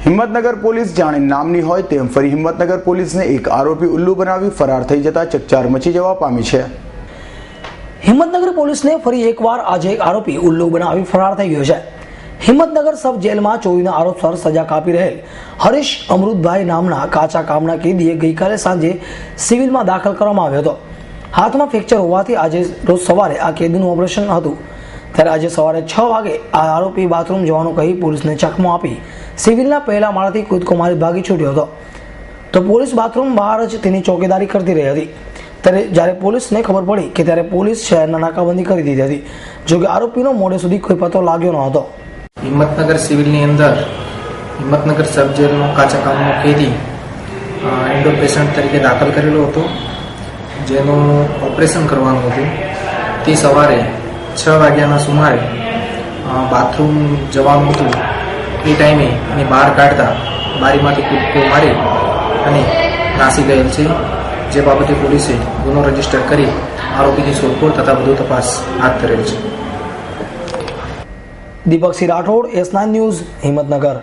Himmatnagar police જાણે નામની હોય તેમ ફરી હિંમતનગર પોલીસને એક આરોપી ઉલ્લુ બનાવી ફરાર થઈ જતા ચકચાર મચી જવા પામી છે। હિંમતનગર પોલીસને ફરી એકવાર આજે એક આરોપી ઉલ્લુ બનાવી ફરાર થઈ ગયો છે। હિંમતનગર સબ જેલમાં ચોરીના આરોપસર સજા કાપી રહેલ હરીશ અમૃતભાઈ નામના કાચા કામના કેદીએ ગઈકાલે સાંજે સિવિલમાં દાખલ કરવામાં આવ્યો હતો। હાથમાં ફ્રેક્ચર હોવાથી આજે રોજ સવારે આ કેદીનું ઓપરેશન હતું। ત્યારે આજે સવારે 6 વાગે આ આરોપી બાથરૂમ જવાનું કહી પોલીસને ચકમો આપી સિવિલના પહેલા માળેથી કૂદકો મારી ભાગી છૂટ્યો હતો। તો પોલીસ બાથરૂમ બહાર જ તેની ચોકીદારી કરતી રહી હતી। ત્યારે જ્યારે પોલીસને ખબર પડી કે ત્યારે પોલીસ શહેરના નાકાબંધી કરી દીધી હતી। જો કે આરોપીનો મોડે સુધી કોઈ પતો લાગ્યો ન હતો। હિંમતનગર સિવિલની અંદર હિંમતનગર સબ જેલનો કાચા કામનો કેદી ઇન્ડોર પેશન્ટ તરીકે દાખલ કરેલો હતો, જેનું ઓપરેશન કરવાનું હતું। તે સવારે 6 વાગ્યાના સુમારે બાથરૂમ જવાનું હતું। એ ટાઈમે એને બહાર કાઢતા બારીમાંથી કૂદકો મારી અને નાસી ગયેલ છે, જે બાબતે પોલીસે ગુનો રજીસ્ટર કરી આરોપીની શોધખોળ તથા વધુ તપાસ હાથ ધરેલ છે। દીપક સિંહ રાઠોડ, S9 ન્યૂઝ, હિંમતનગર।